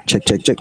Check, check, check.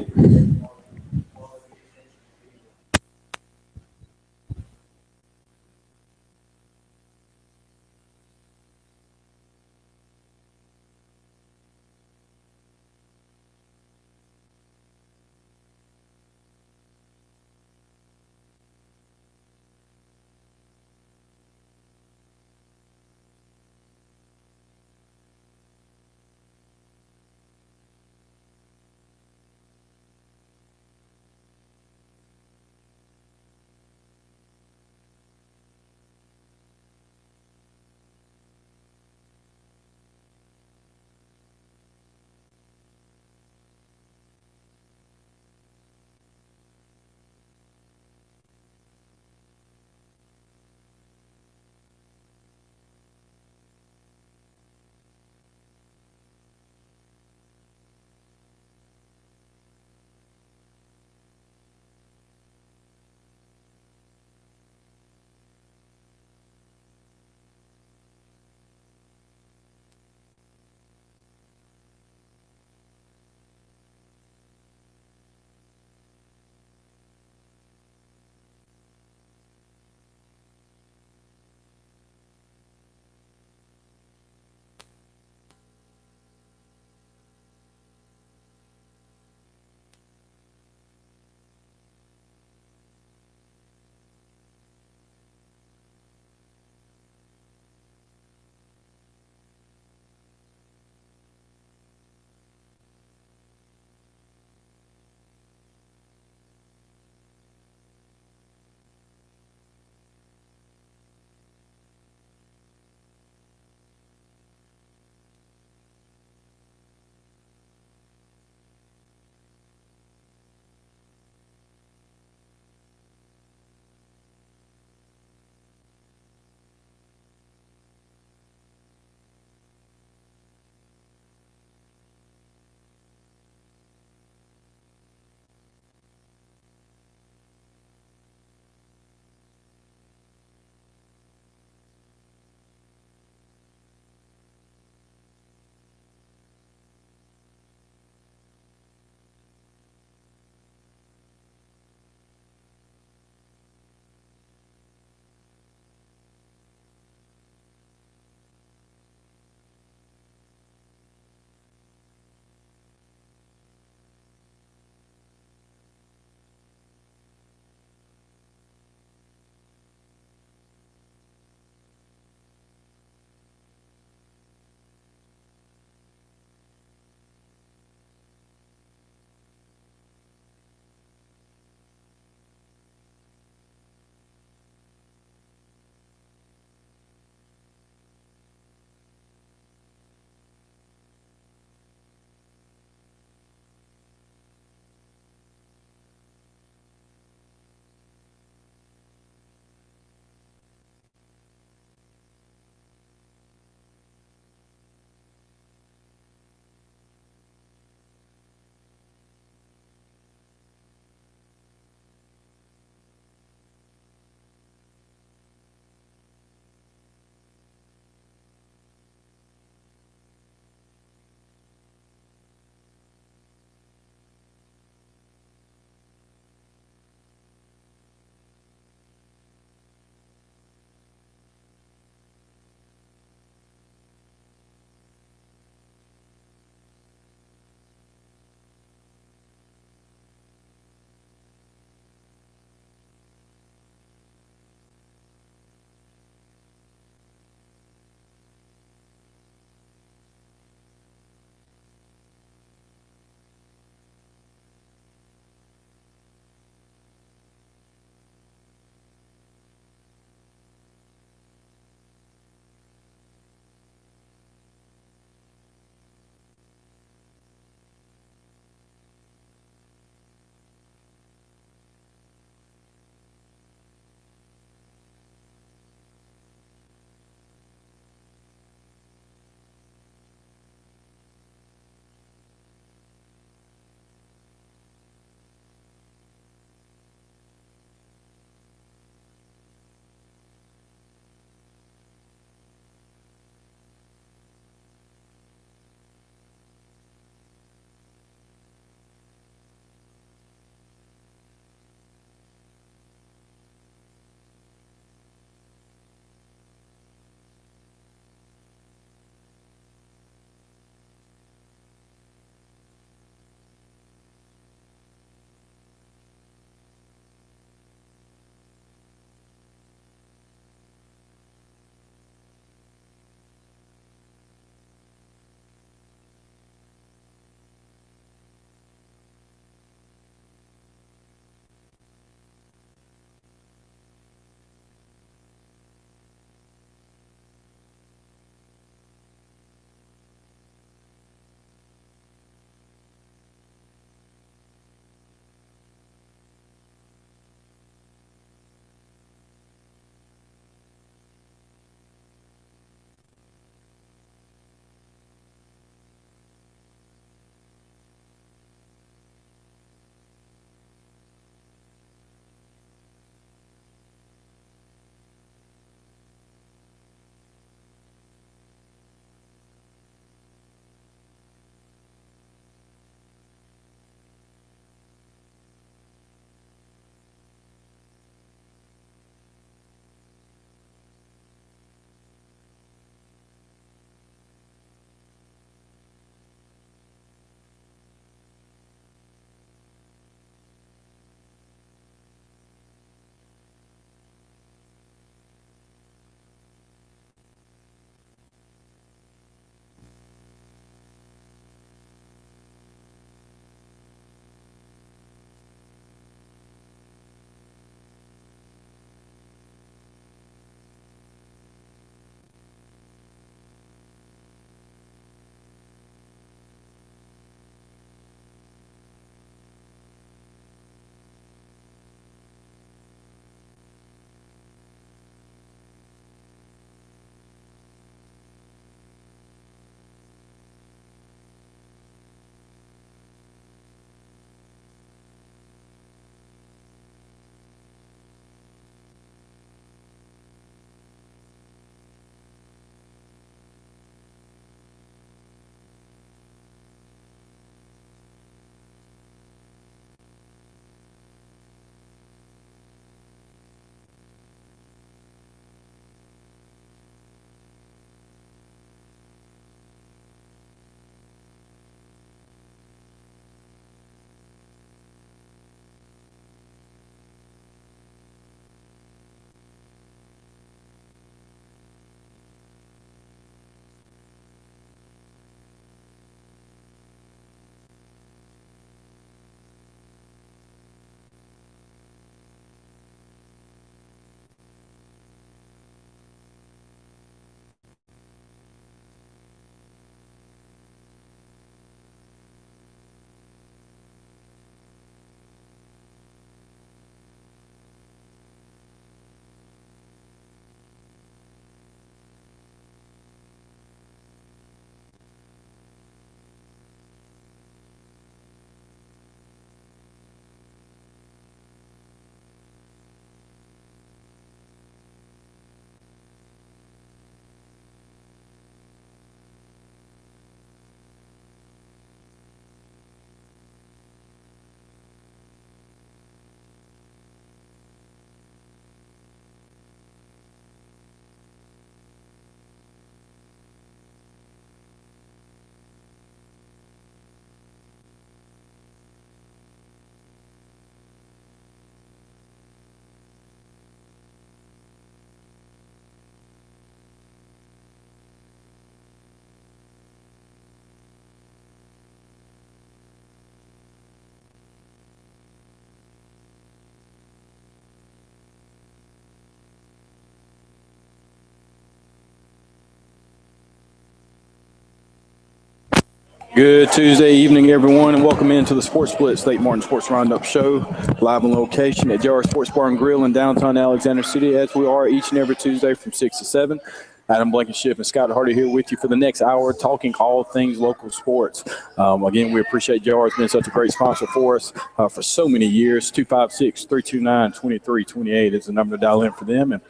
Good Tuesday evening, everyone, and welcome into the Sports Blitz State Martin Sports Roundup Show, live on location at JR Sports Bar and Grill in downtown Alexander City, as we are each and every Tuesday from 6 to 7. Adam Blankenship and Scott Hardy here with you for the next hour, talking all things local sports. Again, we appreciate JR. It's been such a great sponsor for us for so many years. 256-329-2328 is the number to dial in for them. And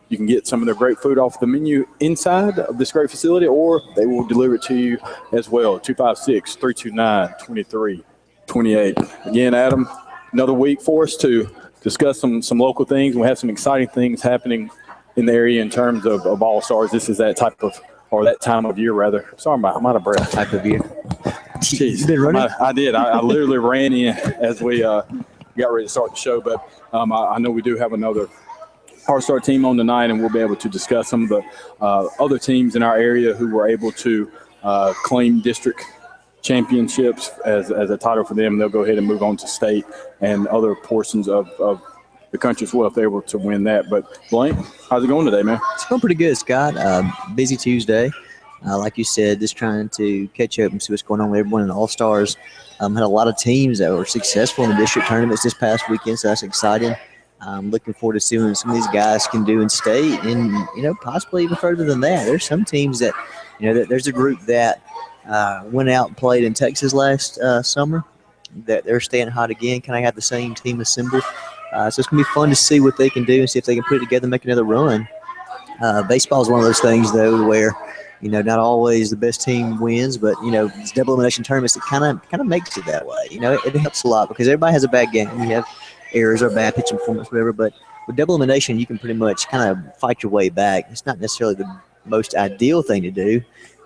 you can get some of their great food off the menu inside of this great facility, or they will deliver it to you as well. 256-329-2328. Again, Adam, another week for us to discuss some local things. We have some exciting things happening in the area in terms of All-Stars. This is that type of, or that time of year, rather. Sorry, I'm out of breath. Type of year. Jeez. You been running? I did. I literally ran in as we got ready to start the show, but I know we do have another All-Star team on tonight, and we'll be able to discuss some of the other teams in our area who were able to claim district championships as a title for them. They'll go ahead and move on to state and other portions of the country as well if they were to win that. But Blank, how's it going today, man? It's going pretty good, Scott. Busy Tuesday. Like you said, just trying to catch up and see what's going on with everyone in the All-Stars. Had a lot of teams that were successful in the district tournaments this past weekend, so that's exciting. I'm looking forward to seeing what some of these guys can do in state and, possibly even further than that. There's some teams that, there's a group that went out and played in Texas last summer that they're staying hot again. Kind of have the same team assembled. So it's going to be fun to see what they can do and see if they can put it together and make another run. Baseball is one of those things, though, where, not always the best team wins, but, it's double elimination tournaments that kind of makes it that way. It helps a lot because everybody has a bad game. You have errors or bad pitching performance, whatever, but with double elimination, you can pretty much kind of fight your way back. It's not necessarily the most ideal thing to do,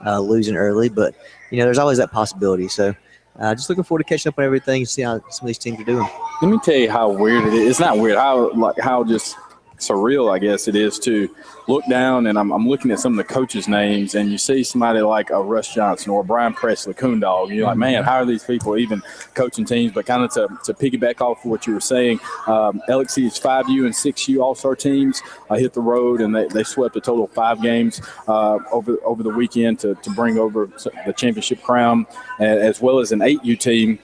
losing early, but, there's always that possibility. So just looking forward to catching up on everything and see how some of these teams are doing. Let me tell you how weird it is. It's not weird, how just surreal, I guess, it is to look down, and I'm looking at some of the coaches' names, and you see somebody like a Russ Johnson or Brian Presley, Coondog, and you're like, man, how are these people even coaching teams? But kind of to piggyback off what you were saying, LXC's 5U and 6U All-Star teams hit the road, and they swept a total of 5 games over the weekend to bring over the championship crown, as well as an 8U team,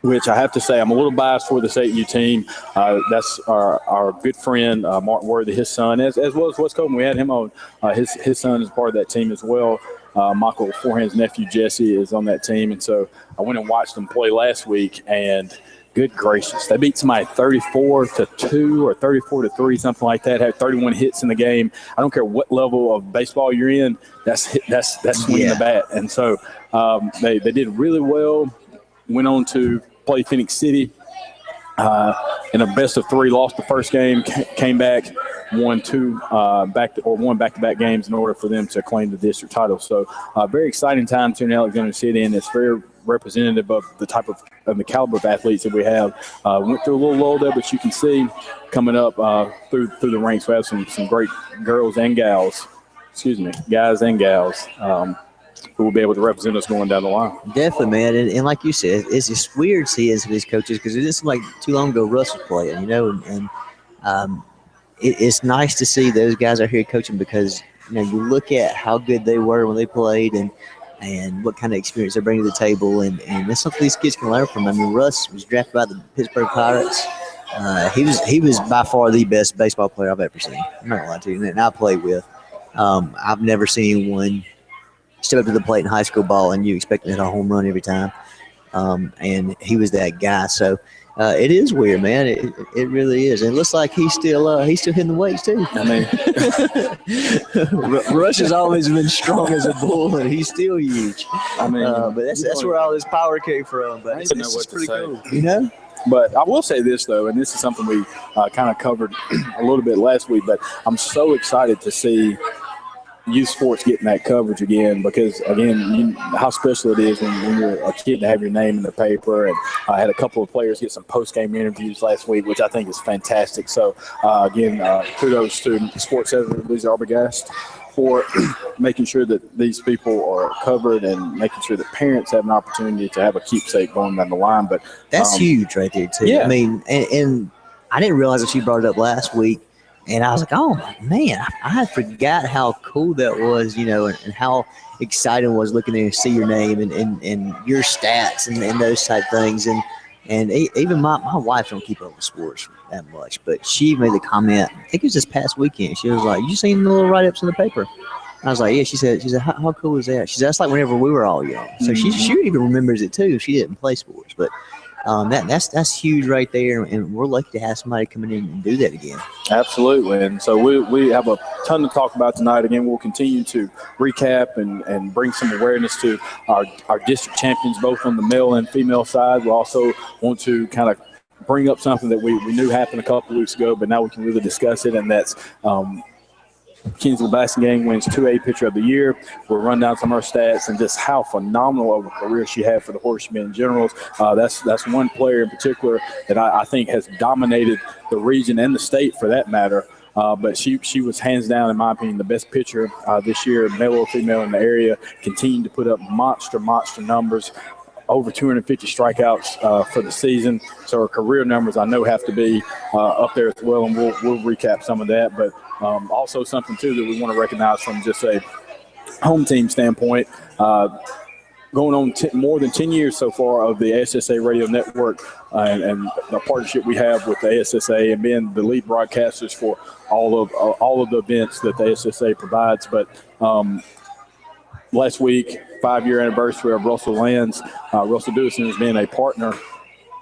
which I have to say I'm a little biased for this 8U team. That's our good friend, Martin Worthy, his son, as well as Wes Coleman. We had him on. His son is part of that team as well. Michael Forehand's nephew, Jesse, is on that team. And so I went and watched them play last week, and good gracious, they beat somebody 34-2 or 34-3, something like that, had 31 hits in the game. I don't care what level of baseball you're in, that's swinging the bat. And so they did really well. Went on to play Phoenix City in a best-of-3, lost the first game, came back, won back-to-back games in order for them to claim the district title. So very exciting time to in Alexander City, and it's very representative of the type of the caliber of athletes that we have. Went through a little lull there, but you can see coming up through the ranks, we have some great guys and gals, who will be able to represent us going down the line. Definitely, man. And like you said, it's just weird seeing some of these coaches because it didn't seem like too long ago Russ was playing, and it's nice to see those guys out here coaching because, you look at how good they were when they played and what kind of experience they bring to the table, and that's something these kids can learn from. I mean, Russ was drafted by the Pittsburgh Pirates. He was by far the best baseball player I've ever seen. I'm not going to lie to you, and I played with. I've never seen anyone step up to the plate in high school ball and you expect to hit a home run every time. And he was that guy. So it is weird, man. It really is. And it looks like he's still hitting the weights too. I mean, Rush has always been strong as a bull, and he's still huge. I mean, but that's where all his power came from. But it's just pretty cool, But I will say this, though, and this is something we kind of covered a little bit last week, but I'm so excited to see youth sports getting that coverage again because, again, how special it is when you're a kid to have your name in the paper. And I had a couple of players get some post-game interviews last week, which I think is fantastic. So, again, kudos to Sportz editor Lisa Arbogast for making sure that these people are covered and making sure that parents have an opportunity to have a keepsake going down the line. But that's huge right there, too. Yeah. I mean, and I didn't realize that she brought it up last week. And I was like, oh, man, I had forgot how cool that was, and how exciting it was looking there and see your name and your stats and those type things. And even my wife don't keep up with sports that much, but she made the comment, I think it was this past weekend. She was like, you seen the little write-ups in the paper? I was like, yeah. She said, how cool is that? She said, that's like whenever we were all young. So she even remembers it too. She didn't play sports, but that's huge right there, and we're lucky to have somebody coming in and do that again. Absolutely, and so we have a ton to talk about tonight. Again, we'll continue to recap and bring some awareness to our district champions, both on the male and female side. We also want to kind of bring up something that we knew happened a couple of weeks ago, but now we can really discuss it, and that's Kinsville Bassing wins 2A Pitcher of the Year. We'll run down some of her stats and just how phenomenal of a career she had for the Horseshoe Generals. That's one player in particular that I think has dominated the region and the state for that matter. But she was hands down, in my opinion, the best pitcher this year, male or female in the area, continued to put up monster numbers. Over 250 strikeouts for the season. So her career numbers, I know, have to be up there as well, and we'll recap some of that. But also something, too, that we want to recognize from just a home team standpoint. Going on more than 10 years so far of the ASSA Radio Network and the partnership we have with the ASSA and being the lead broadcasters for all of the events that the ASSA provides. But last week, 5-year anniversary of Russell Lands. Russell Dewison has been a partner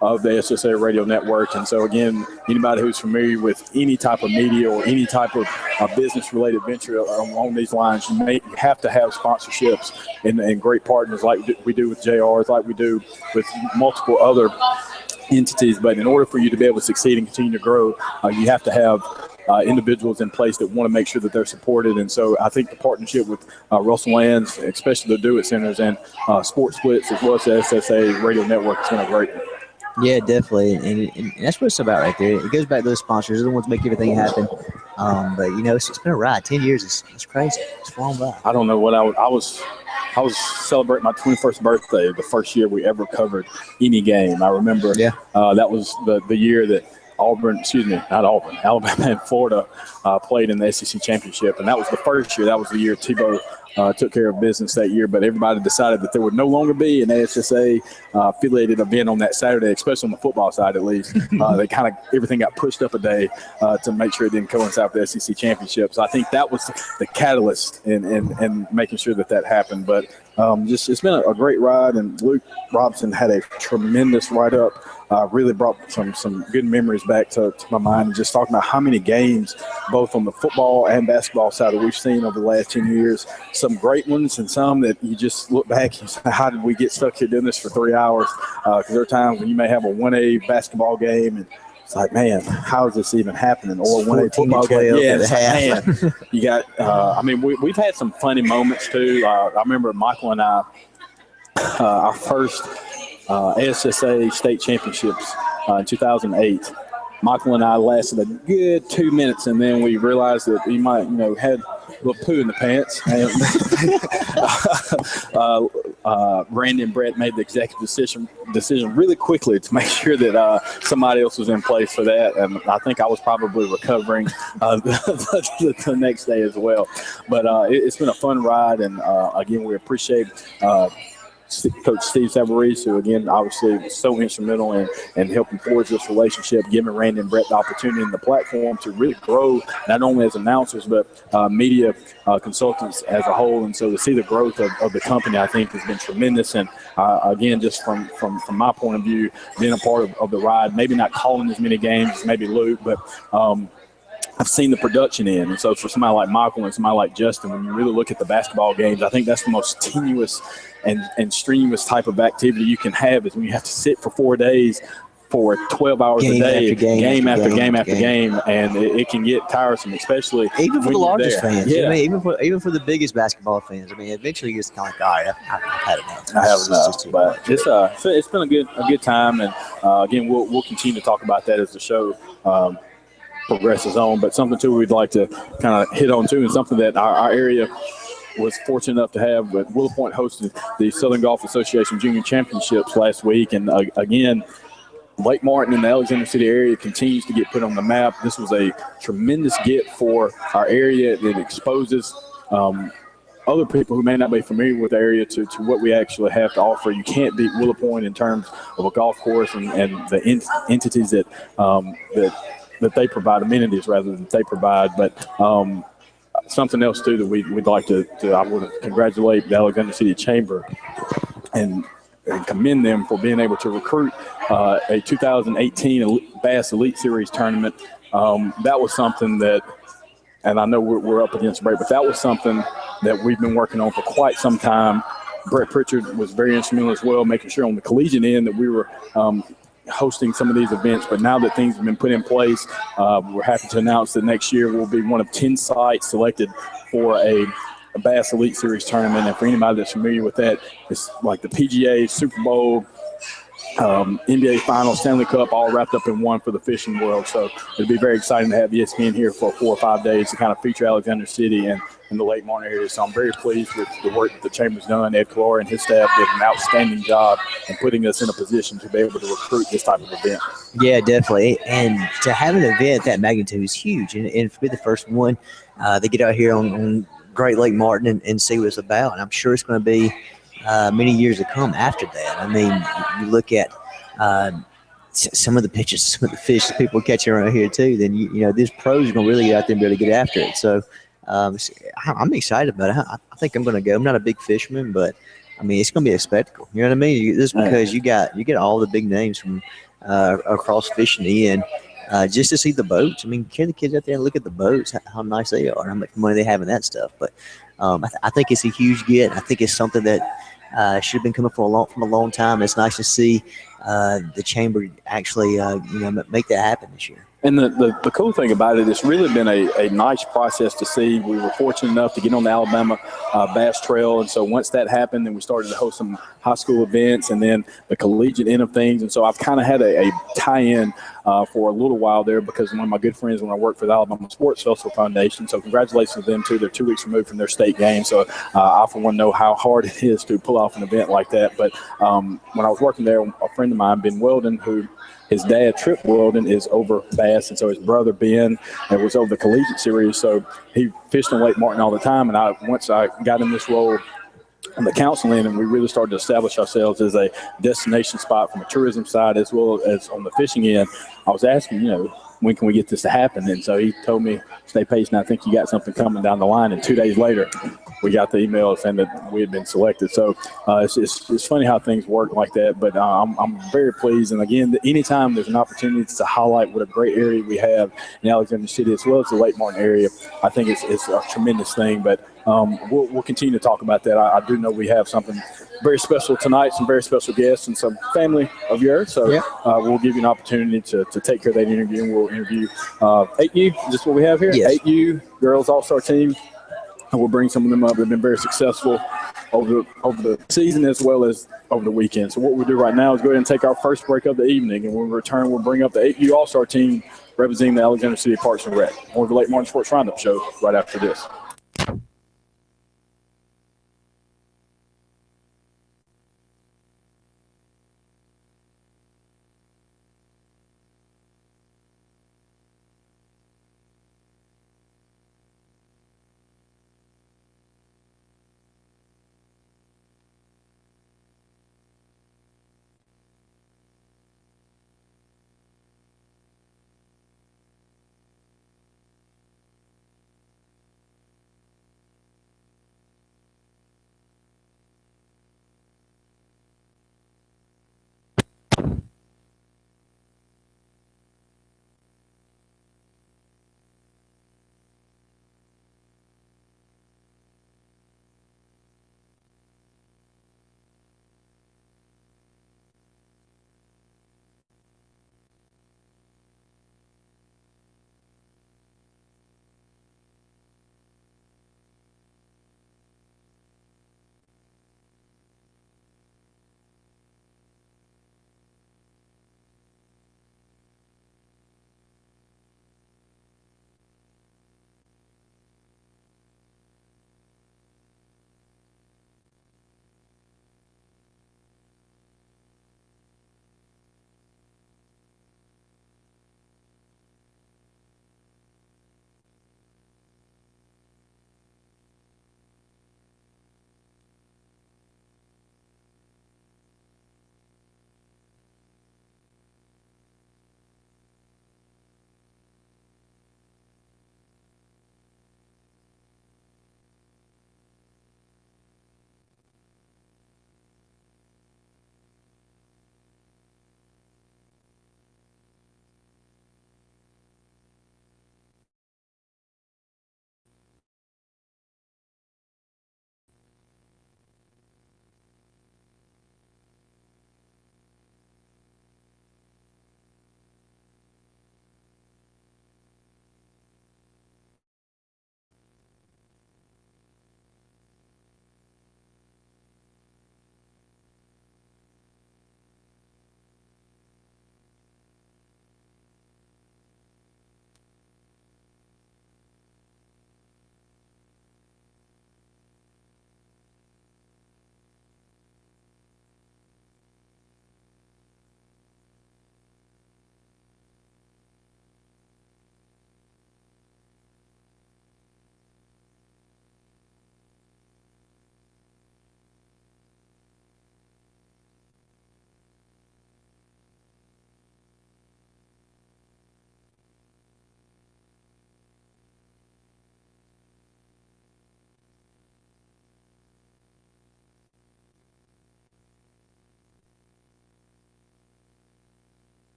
of the SSA Radio Network. And so, again, anybody who's familiar with any type of media or any type of business-related venture along these lines, you have to have sponsorships and great partners like we do with JRs, like we do with multiple other entities. But in order for you to be able to succeed and continue to grow, you have to have individuals in place that want to make sure that they're supported. And so I think the partnership with Russell Lands, especially the Do-It Centers and Sports Blitz, as well as the SSA Radio Network, has been a great one. Yeah, definitely. And that's what it's about right there. It goes back to those sponsors. They're the ones that make everything happen. But, it's been a ride. 10 years is crazy. It's flown by. I don't know what I was celebrating my 21st birthday, the first year we ever covered any game. I remember that was the year that Alabama and Florida played in the SEC championship. And that was the first year. That was the year Tebow took care of business that year, but everybody decided that there would no longer be an ASSA affiliated event on that Saturday, especially on the football side at least. They kind of everything got pushed up a day to make sure it didn't coincide with the SEC championship. So I think that was the catalyst in making sure that happened. But it's been a great ride, and Luke Robson had a tremendous write-up. Really brought some good memories back to my mind, and just talking about how many games, both on the football and basketball side, that we've seen over the last 10 years. Some great ones and some that you just look back and say, how did we get stuck here doing this for 3 hours? Because there are times when you may have a 1A basketball game and it's like, man, how is this even happening? Or a 1A football game. Yeah, man. You got, we've had some funny moments too. I remember Michael and I, our first ASSA state championships in 2008. Michael and I lasted a good 2 minutes, and then we realized that we might, had a little poo in the pants. And Randy and Brett made the executive decision really quickly to make sure that somebody else was in place for that. And I think I was probably recovering the next day as well. But it's been a fun ride, and again, we appreciate Coach Steve Savarese, who, again, obviously was so instrumental in helping forge this relationship, giving Randy and Brett the opportunity and the platform to really grow, not only as announcers, but media consultants as a whole. And so to see the growth of the company, I think, has been tremendous. And, again, just from my point of view, being a part of the ride, maybe not calling as many games as maybe Luke, but I've seen the production in. And so for somebody like Michael and somebody like Justin, when you really look at the basketball games, I think that's the most tenuous and strenuous type of activity you can have, is when you have to sit for 4 days for 12 hours a day, game after game, and it can get tiresome, especially even for the largest fans. Yeah. Even for the biggest basketball fans. Eventually it's kind of like, all right, I've had enough. I have enough. But it's been a good time, and again, we'll continue to talk about that as the show progresses on. But something too we'd like to kind of hit on too, and something that our area was fortunate enough to have, but Willow Point hosted the Southern Golf Association Junior Championships last week, and again, Lake Martin and the Alexander City area continues to get put on the map. This was a tremendous get for our area. It exposes other people who may not be familiar with the area to what we actually have to offer. You can't beat Willow Point in terms of a golf course and the entities that they provide, amenities rather than they provide. But something else too that we'd like to I want to congratulate the Alexander City Chamber and commend them for being able to recruit a 2018 Bass Elite Series tournament. That was something that, and I know we're up against a break, but that was something that we've been working on for quite some time. Brett Pritchard was very instrumental as well, making sure on the collegiate end that we were hosting some of these events. But now that things have been put in place, we're happy to announce that next year we'll be one of 10 sites selected for a Bass Elite Series tournament. And for anybody that's familiar with that, it's like the PGA, Super Bowl, NBA Finals, Stanley Cup, all wrapped up in one for the fishing world. So it'll be very exciting to have ESPN here for 4 or 5 days to kind of feature Alexander City and the Lake Martin area. So I'm very pleased with the work that the Chamber's done. Ed Calora and his staff did an outstanding job in putting us in a position to be able to recruit this type of event. Yeah, definitely. And to have an event that magnitude is huge. And to be the first one, they get out here on Great Lake Martin and see what it's about. And I'm sure it's going to be many years to come after that. I mean, you look at some of the pitches, some of the fish that people are catching around here too, then you know these pros are going to really get out there and be able to get after it. So I'm excited about it. I think I'm going to go. I'm not a big fisherman, but I mean it's going to be a spectacle. You know what I mean? Just because you get all the big names from across fishing in. Just to see the boats. I mean, can the kids out there and look at the boats, how nice they are, how much money they have in that stuff. But I think it's a huge get. I think it's something that should have been coming from a long time. It's nice to see the chamber actually make that happen this year. And the cool thing about it, it's really been a nice process to see. We were fortunate enough to get on the Alabama Bass Trail. And so once that happened, then we started to host some high school events and then the collegiate end of things. And so I've kind of had a tie-in for a little while there because one of my good friends when I worked for the Alabama Sports Festival Foundation. So congratulations to them, too. They're 2 weeks removed from their state game. So I, for one, know how hard it is to pull off an event like that. But when I was working there, a friend of mine, Ben Weldon, who his dad, Trip Weldon, is over bass, and so his brother, Ben, was over the collegiate series. So he fished in Lake Martin all the time, and once I got in this role on the council end, and we really started to establish ourselves as a destination spot from a tourism side as well as on the fishing end, I was asking, when can we get this to happen? And so he told me, stay patient, I think you got something coming down the line. And 2 days later, we got the email saying that we had been selected. So it's funny how things work like that. But I'm very pleased. And, again, anytime there's an opportunity to highlight what a great area we have in Alexander City as well as the Lake Martin area, I think it's a tremendous thing. But we'll continue to talk about that. I do know we have something very special tonight, some very special guests and some family of yours. So we'll give you an opportunity to take care of that interview, and we'll interview 8U. Is this what we have here? Yes. 8U girls all-star team. And we'll bring some of them up. They've been very successful over the season as well as over the weekend. So what we'll do right now is go ahead and take our first break of the evening. And when we return, we'll bring up the 8U all-star team representing the Alexander City Parks and Rec. More of the Lake Martin Sports Roundup show right after this.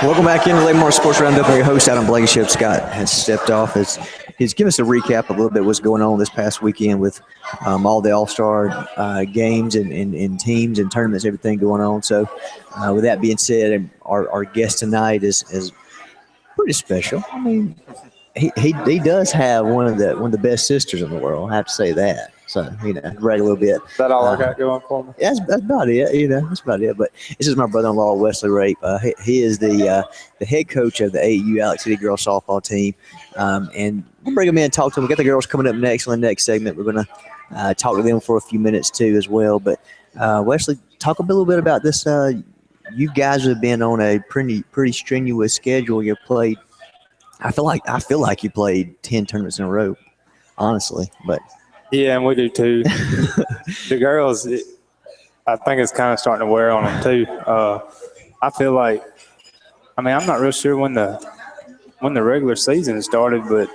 Welcome back into Labor Sports Roundup. Your host, Adam Blankenship. Scott has stepped off. He's given us a recap a little bit what's going on this past weekend with all the All-Star games and teams and tournaments, everything going on. So, with that being said, our guest tonight is pretty special. I mean, he does have one of the best sisters in the world. I have to say that. So, brag a little bit. Is that all I got going for me? Yeah, that's about it. That's about it. But this is my brother-in-law, Wesley Rape. He is the head coach of the AU Alex City girls softball team. And we'll bring him in and talk to him. We got the girls coming up next on the next segment. We're going to talk to them for a few minutes too as well. But Wesley, talk a little bit about this. You guys have been on a pretty strenuous schedule. You played. I feel like you played 10 tournaments in a row, honestly. But yeah, and we do too. The girls, I think it's kind of starting to wear on them too. I feel like, I'm not real sure when the regular season started, but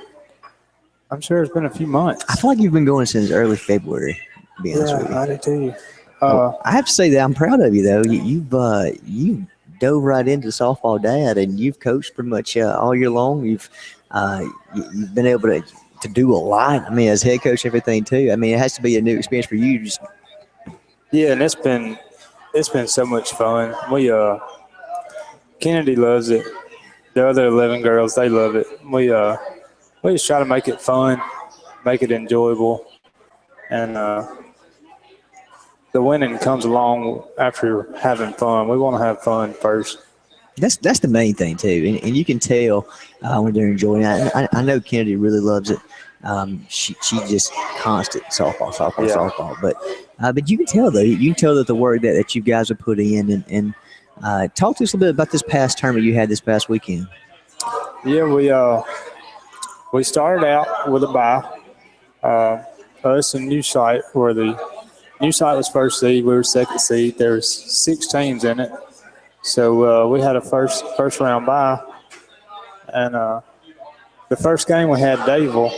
I'm sure it's been a few months. I feel like you've been going since early February. To be honest with you. I do too. I have to say that I'm proud of you though. You dove right into softball dad, and you've coached pretty much all year long. You've been able to do a lot. As head coach, everything too. It has to be a new experience for you. Yeah, and it's been so much fun. Kennedy loves it. The other 11 girls, they love it. We just try to make it fun, make it enjoyable, and the winning comes along after having fun. We want to have fun first. That's the main thing too, and you can tell when they're enjoying it. I know Kennedy really loves it. She just constant softball, but you can tell though. You can tell that the work that you guys are putting in, and talk to us a little bit about this past tournament you had this past weekend. Yeah, we started out with a bye. Us and New Site were the New Site was first seed. We were second seed. There was 6 teams in it. So we had a first round bye, and the first game we had Dayville,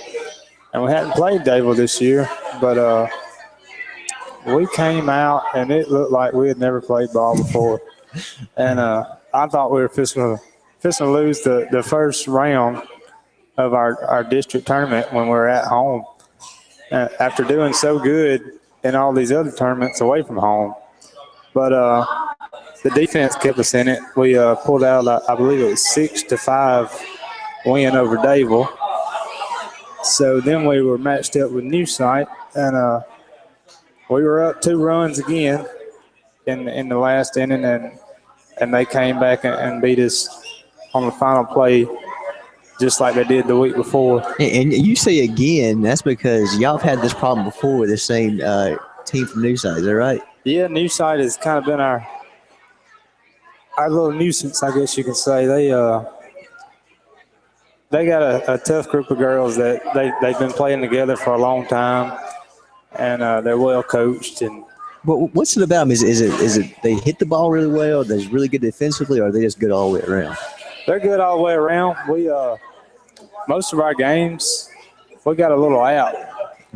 and we hadn't played Dayville this year, but we came out and it looked like we had never played ball before, and I thought we were fixing to lose the first round of our district tournament when we were at home, after doing so good in all these other tournaments away from home, but. The defense kept us in it. We pulled out, I believe it was 6-5 win over Dayville. So then we were matched up with New Site, and we were up 2 runs again in the last inning, and they came back and beat us on the final play just like they did the week before. And you say again, that's because y'all have had this problem before with the same team from New Site, is that right? Yeah, New Site has kind of been our little nuisance, I guess you can say. They got a tough group of girls that they've been playing together for a long time, and they're well coached. And what's it about them? Is it they hit the ball really well? They're really good defensively, or are they just good all the way around? They're good all the way around. We most of our games we got a little app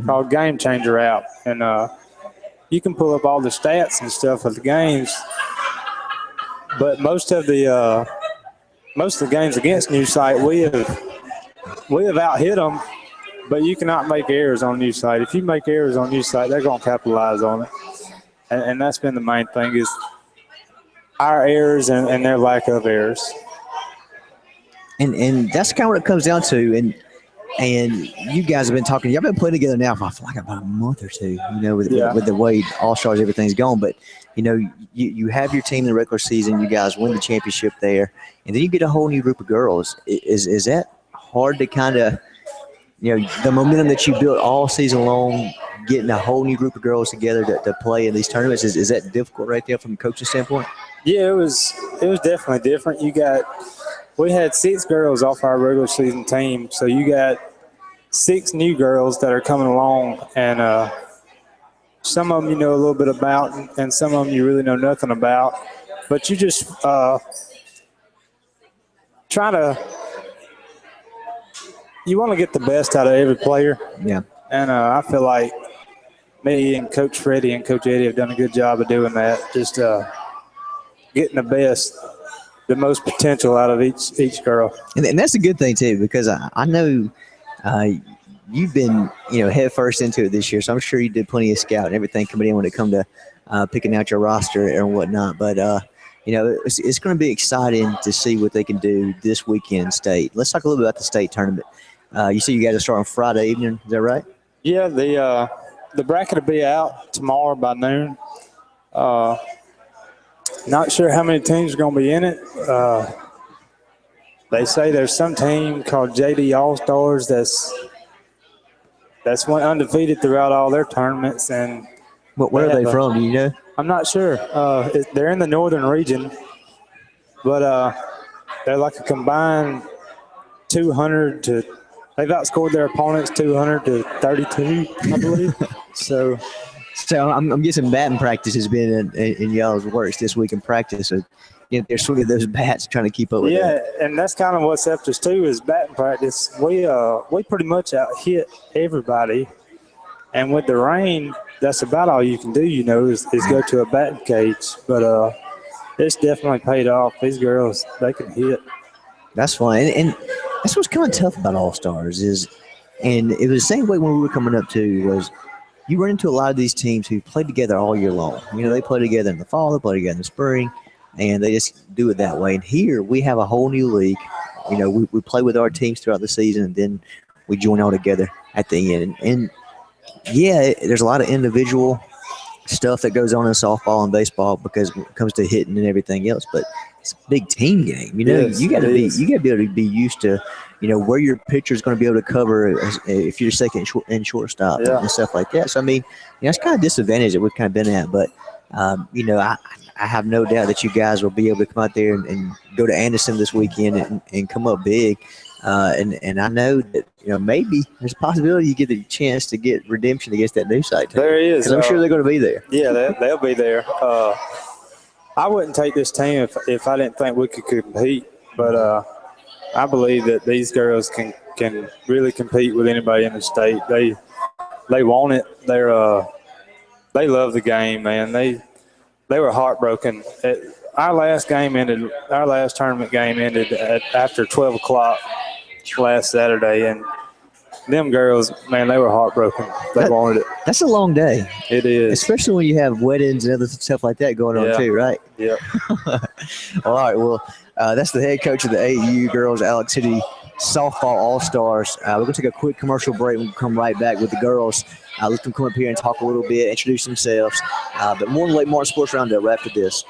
called Game Changer app, and you can pull up all the stats and stuff of the games. But most of the games against New Site, we have out-hit them, but you cannot make errors on New Site. If you make errors on New Site, they're going to capitalize on it. And that's been the main thing, is our errors and their lack of errors. And that's kind of what it comes down to. And you guys have been talking. Y'all been playing together now for I feel like about a month or two. With the way All Stars everything's going. But you have your team in the regular season. You guys win the championship there, and then you get a whole new group of girls. Is that hard to kind of the momentum that you built all season long, getting a whole new group of girls together to play in these tournaments? Is that difficult right there from a coaching standpoint? Yeah, it was definitely different. We had 6 girls off our regular season team, so you got 6 new girls that are coming along, and some of them you know a little bit about, and some of them you really know nothing about. But you just you want to get the best out of every player. Yeah. And I feel like me and Coach Freddie and Coach Eddie have done a good job of doing that, just getting the best the most potential out of each girl. And that's a good thing too, because I know you've been head first into it this year, so I'm sure you did plenty of scout and everything coming in when it come to picking out your roster and whatnot. But it's going to be exciting to see what they can do this weekend in state. Let's talk a little bit about the state tournament. You see, you guys are starting Friday evening. Is that right? Yeah, the bracket will be out tomorrow by noon. Not sure how many teams are going to be in it. They say there's some team called JD All Stars that's went undefeated throughout all their tournaments. And Where are they from? Do you know? I'm not sure. They're in the northern region, but they're like a combined 200 to. They've outscored their opponents 200 to 32, I believe. So I'm guessing batting practice has been in y'all's works this week in practice. So, they're swinging those bats, trying to keep up with that. Yeah, and that's kind of what's helped us too is batting practice. We pretty much out hit everybody, and with the rain, that's about all you can do. Is go to a batting cage. But it's definitely paid off. These girls, they can hit. That's fun, and that's what's kind of tough about All Stars is, and it was the same way when we were coming up too. Was you run into a lot of these teams who play together all year long. They play together in the fall, they play together in the spring, and they just do it that way. And here we have a whole new league. We play with our teams throughout the season, and then we join all together at the end. And yeah, there's a lot of individual stuff that goes on in softball and baseball because when it comes to hitting and everything else, but it's a big team game. Yes, you got to is. be able to be used to, where your pitcher is going to be able to cover if you're second and shortstop and stuff like that. So I mean, it's kind of disadvantage that we've kind of been at, but I have no doubt that you guys will be able to come out there and go to Anderson this weekend and come up big. And I know that maybe there's a possibility you get the chance to get redemption against that new site team. There is. Because I'm sure they're going to be there. Yeah, they'll be there. I wouldn't take this team if I didn't think we could compete, but I believe that these girls can really compete with anybody in the state. They want it. They love the game, man. They were heartbroken. Our last tournament game ended after 12 o'clock last Saturday, and them girls, man, they were heartbroken. They wanted it. That's a long day. It is. Especially when you have weddings and other stuff like that going on too, right? Yeah. All right. Well, that's the head coach of the AU girls, Alex City Softball All-Stars. We're going to take a quick commercial break. We'll come right back with the girls. Let them come up here and talk a little bit, introduce themselves. But more than Lake Martin Sports Roundup right after this.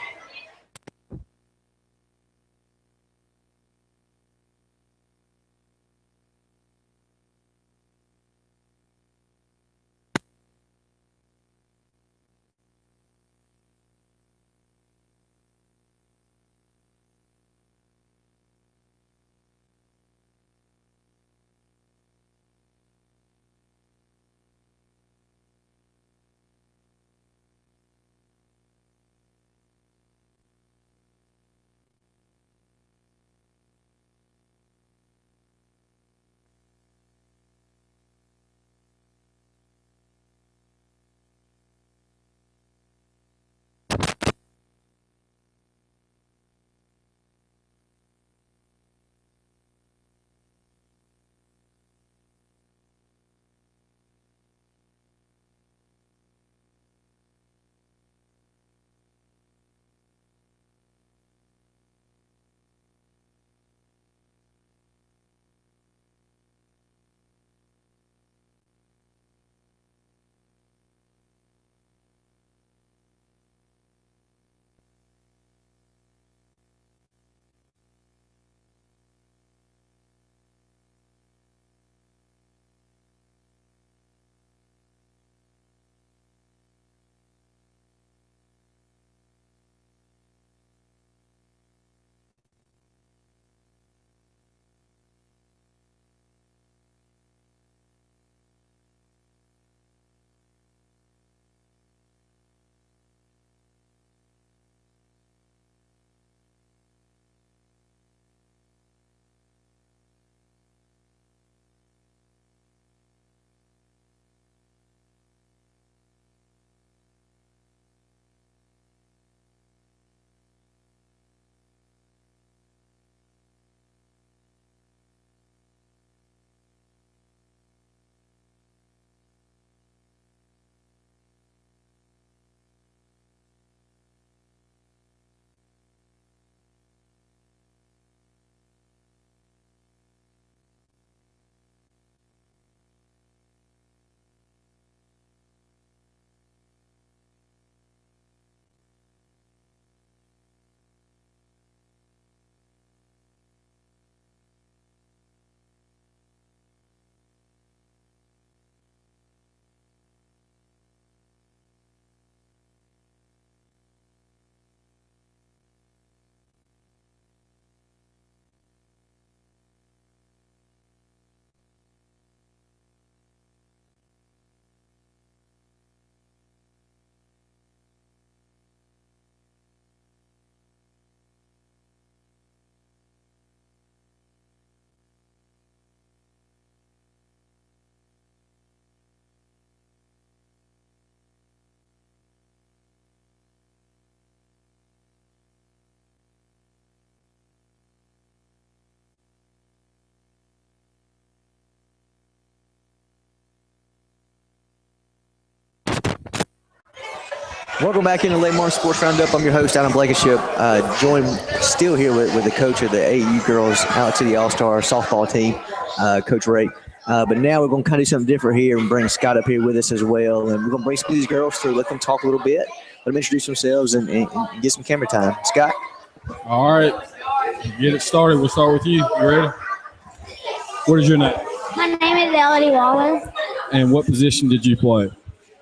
Welcome back into Late March Sports Roundup. I'm your host, Adam Blankenship. Joined still here with the coach of the AAU girls out to the All-Star softball team, Coach Ray. But now we're going to kind of do something different here and bring Scott up here with us as well. And we're going to bring some of these girls through, let them talk a little bit, let them introduce themselves and get some camera time. Scott? All right. Get it started. We'll start with you. You ready? What is your name? My name is Elodie Wallace. And what position did you play?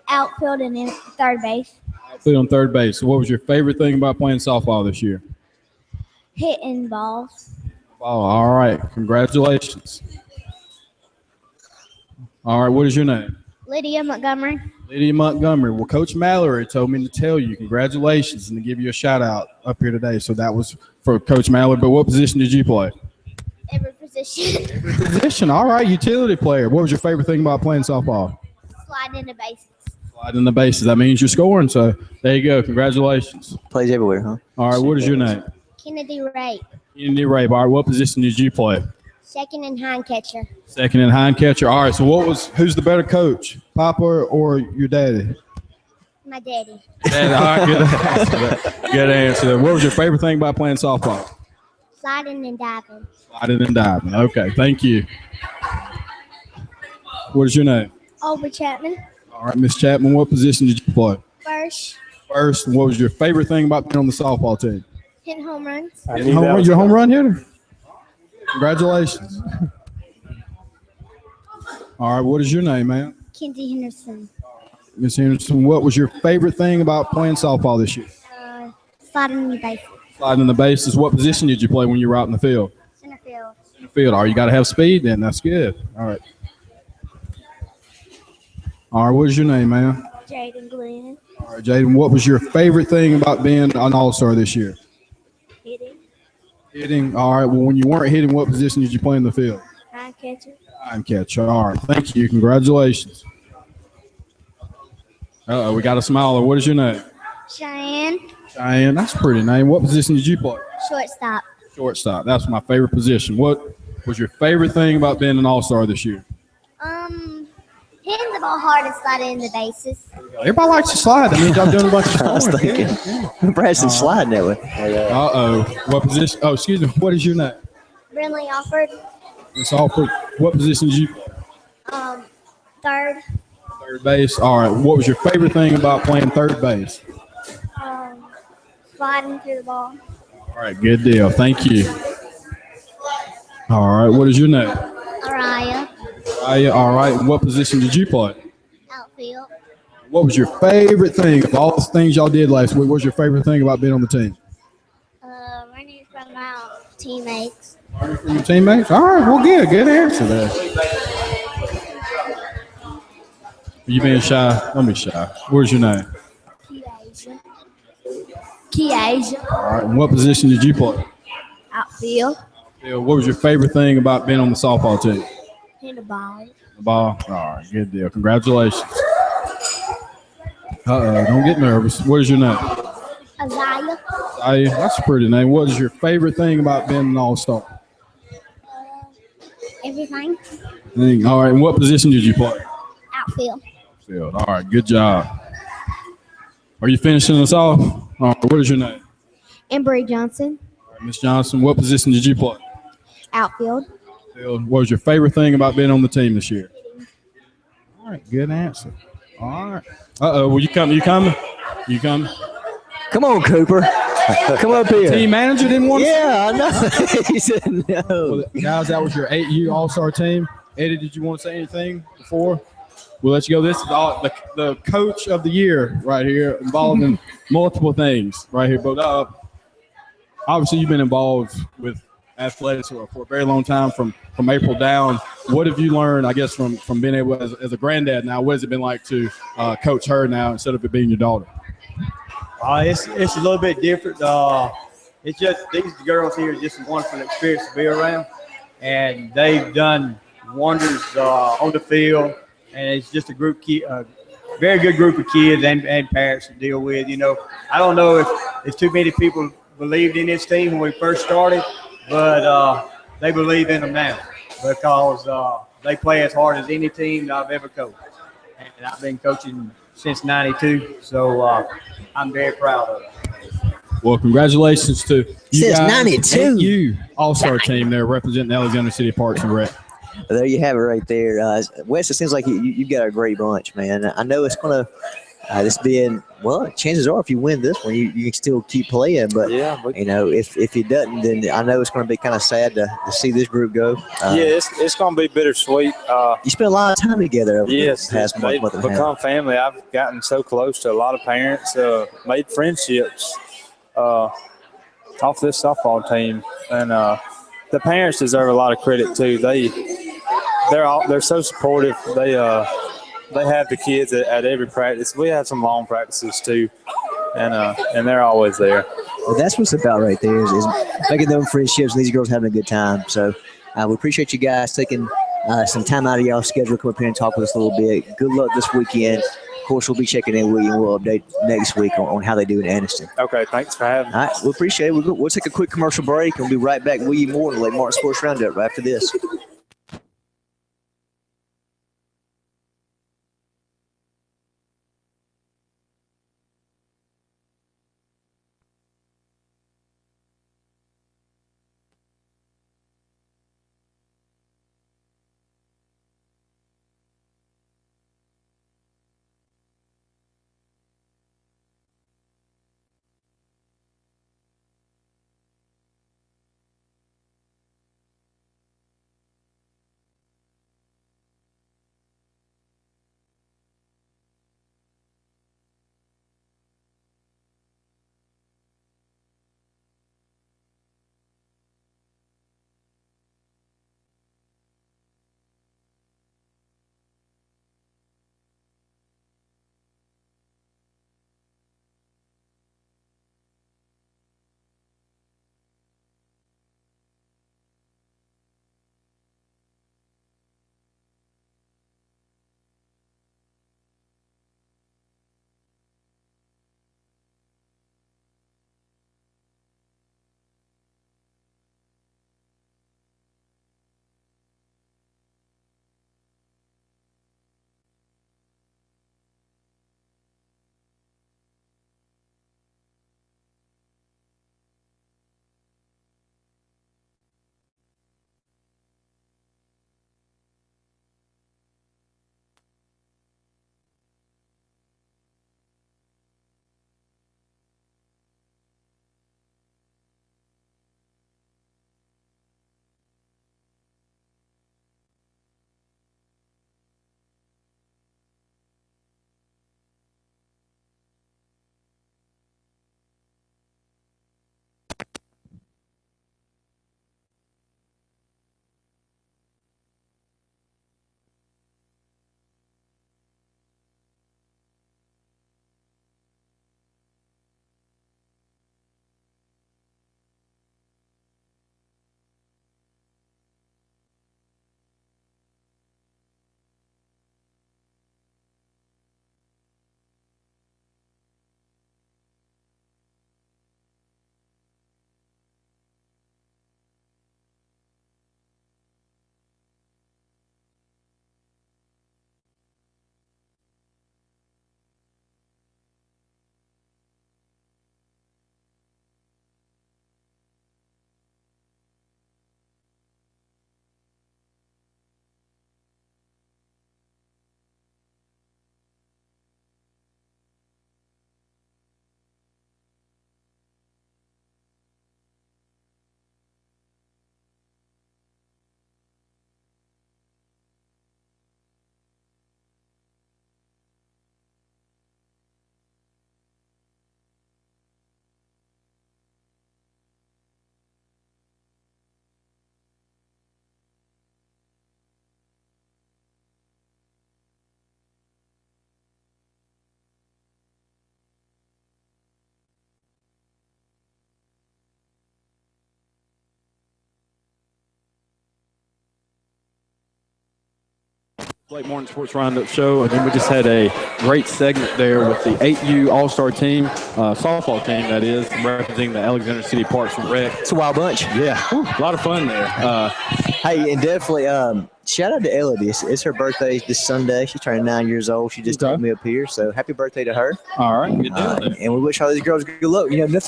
Outfield and in third base. Played on third base. So what was your favorite thing about playing softball this year? Hitting balls. Oh, all right. Congratulations. All right. What is your name? Lydia Montgomery. Lydia Montgomery. Well, Coach Mallory told me to tell you congratulations and to give you a shout out up here today. So that was for Coach Mallory. But what position did you play? Every position. Every position. All right. Utility player. What was your favorite thing about playing softball? Sliding into bases. Sliding the bases. That means you're scoring. So there you go. Congratulations. Plays everywhere, huh? All right. What is your name? Kennedy Ray. Kennedy Ray. All right. What position did you play? Second and hind catcher. Second and hind catcher. All right. So who's the better coach, Papa or your daddy? My daddy. Daddy. All right. Good answer. Good answer. What was your favorite thing about playing softball? Sliding and diving. Sliding and diving. Okay. Thank you. What is your name? Over Chapman. All right, Miss Chapman. What position did you play? First. First. What was your favorite thing about being on the softball team? Hitting home runs. Hitting home run. You're a home run hitter. Congratulations. All right. What is your name, man? Kenzie Henderson. Miss Henderson. What was your favorite thing about playing softball this year? Sliding in the bases. Sliding the bases. What position did you play when you were out in the field? Center field. Center field. All right. You got to have speed then. That's good. All right. All right, what is your name, man? Jaden Glenn. All right, Jaden, what was your favorite thing about being an All-Star this year? Hitting. Hitting. All right, well, when you weren't hitting, what position did you play in the field? Hind catcher. Hind catcher. All right, thank you. Congratulations. Uh-oh, we got a smiler. What is your name? Cheyenne. Cheyenne, that's a pretty name. What position did you play? Shortstop. Shortstop. That's my favorite position. What was your favorite thing about being an All-Star this year? Hitting the ball hard and sliding in the bases. Everybody likes to slide. That means y'all doing a bunch of I was scoring. thinking. Braxton sliding that way. Uh-oh. What position? Oh, excuse me. What is your name? Brinley Alford. It's all for what position did you play? Third. Third base. All right. What was your favorite thing about playing third base? Sliding through the ball. All right. Good deal. Thank you. All right. What is your name? Araya. All right. What position did you play? Outfield. What was your favorite thing of all the things y'all did last week? What was your favorite thing about being on the team? Running from my teammates. Learning from your teammates. All right. Well, good. Good answer there. Are you being shy? Don't be shy. Where's your name? Keasia. All right. And what position did you play? Outfield. What was your favorite thing about being on the softball team? Hit the ball. The ball. All right. Good deal. Congratulations. Uh-oh. Don't get nervous. What is your name? Isaiah. That's a pretty name. What is your favorite thing about being an all-star? Everything. All right. And what position did you play? Outfield. Field. All right. Good job. Are you finishing us off? All right. What is your name? Embry Johnson. All right, Miss Johnson. What position did you play? Outfield. Field. What was your favorite thing about being on the team this year? All right. Good answer. All right. Uh-oh. Well, you coming? You coming? You coming? Come on, Cooper. Come up here. Team manager didn't want to. Yeah, I know. He said no. Well, guys, that was your 8U All-Star team. Eddie, did you want to say anything before? We'll let you go. This is all the coach of the year right here, involved in multiple things right here. But obviously, you've been involved with athletics for a very long time, from April down. What have you learned, I guess, from being able, as a granddad now, what has it been like to coach her now instead of it being your daughter? It's a little bit different. It's just these girls here are just a wonderful experience to be around, and they've done wonders on the field. And it's just a very good group of kids and parents to deal with. You know, I don't know if too many people believed in this team when we first started, but they believe in them now because they play as hard as any team that I've ever coached. And I've been coaching since '92. So I'm very proud of it. Well, congratulations to you Since guys. 92. You All-Star team there representing Alexander City Parks and Rec. Well, there you have it right there. Wes, it seems like you've got a great bunch, man. I know it's going to this being, well, chances are if you win this one, you can still keep playing. But, if he doesn't, then I know it's going to be kind of sad to see this group go. It's going to be bittersweet. You spent a lot of time together over Yes, the past they've month and a half. become family. I've gotten so close to a lot of parents, made friendships off this softball team, and the parents deserve a lot of credit too. They're so supportive. They have the kids at every practice. We have some long practices too, and they're always there. Well, that's what's about right there is making them friendships and these girls having a good time. So we appreciate you guys taking some time out of y'all's schedule to come up here and talk with us a little bit. Good luck this weekend. Of course, we'll be checking in with you, and we'll update next week on how they do in Anniston. Okay, thanks for having me. All right, we appreciate it. We'll take a quick commercial break, and we'll be right back with you more on the Lake Martin Sports Roundup right after this. Late morning sports roundup show, and then we just had a great segment there with the 8U All-Star team, softball team that is, representing the Alexander City Parks and Rec. It's a wild bunch. Yeah, a lot of fun there. Hey, and definitely shout out to Elodie. It's her birthday this Sunday. She's turning 9 years old. She just told me up here, so happy birthday to her. All right, good deal. And we wish all these girls good luck. You know,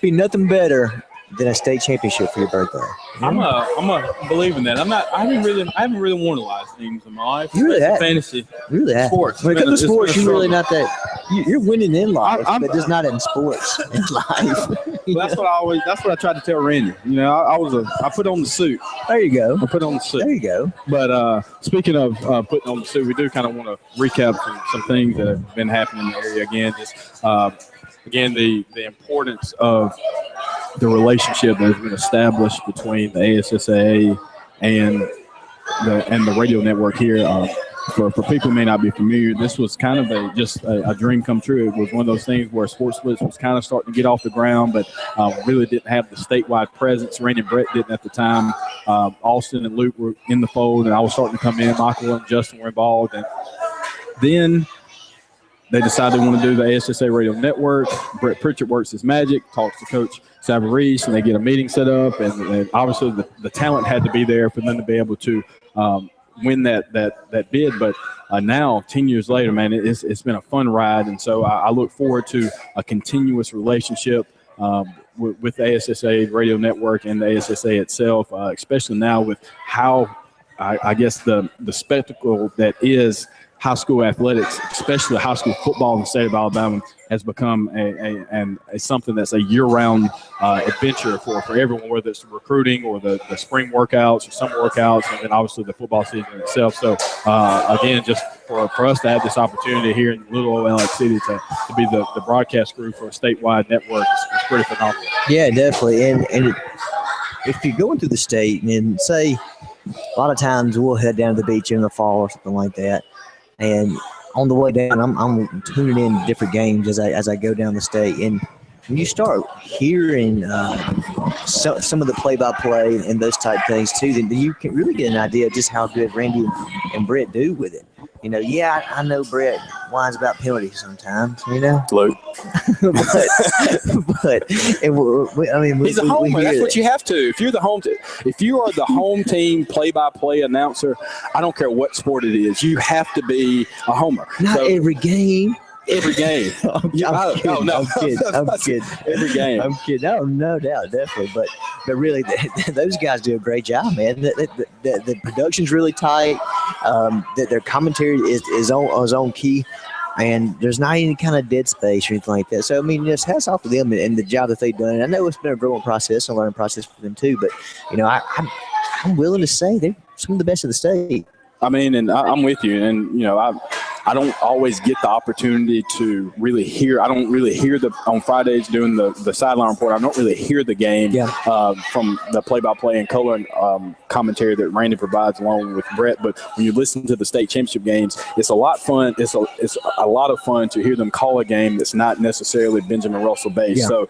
nothing better than a state championship for your birthday. I'm a believe in that. I haven't really won a lot of things in my life. You really have. Fantasy. You really have. Sports. When it comes to sports, you're really not that. You're winning in life, but just not in sports. In life. Well, that's what I tried to tell Randy. You know, I put on the suit. There you go. I put on the suit. There you go. But speaking of putting on the suit, we do kind of want to recap some things that have been happening in the area again. Just again, the importance of the relationship that has been established between the ASSAA and the radio network here. For people who may not be familiar, this was kind of a dream come true. It was one of those things where Sports Blitz was kind of starting to get off the ground, but really didn't have the statewide presence. Randy and Brett didn't at the time. Austin and Luke were in the fold, and I was starting to come in. Michael and Justin were involved, and then they decided they want to do the ASSA radio network. Brett Pritchard works his magic, talks to Coach Savarese, and they get a meeting set up. And obviously the talent had to be there for them to be able to win that bid. But now, 10 years later, man, it's been a fun ride. And so I look forward to a continuous relationship with the ASSA radio network and the ASSA itself, especially now with how, I guess, the spectacle that is high school athletics, especially high school football in the state of Alabama, has become a something that's a year-round adventure for everyone, whether it's recruiting or the spring workouts or summer workouts, and then obviously the football season itself. So, again, just for us to have this opportunity here in little old LA City to be the broadcast crew for a statewide network is pretty phenomenal. Yeah, definitely. And if you're going through the state, and say a lot of times we'll head down to the beach in the fall or something like that, and on the way down, I'm tuning in different games as I go down the state. And when you start hearing some of the play-by-play and those type things too, then you can really get an idea of just how good Randy and Brett do with it. You know, yeah, I know Brett whines about penalties sometimes, you know. Luke. but I mean, he's a homer. That's what you have to. If you are the home team play-by-play announcer, I don't care what sport it is, you have to be a homer. Not every game. Every game. I'm kidding. Every game. I'm kidding. No doubt, definitely. But really, those guys do a great job, man. The production's really tight. Their commentary is on key, and there's not any kind of dead space or anything like that. So I mean, just hats off to them and the job that they've done. And I know it's been a growing process, a learning process for them too. But you know, I'm willing to say they're some of the best of the state. I mean, and I'm with you, and you know, I don't always get the opportunity to really hear. I don't really hear on Fridays doing the sideline report. I don't really hear the game from the play-by-play and color and commentary that Randy provides along with Brett. But when you listen to the state championship games, it's a lot fun. It's a lot of fun to hear them call a game that's not necessarily Benjamin Russell based. So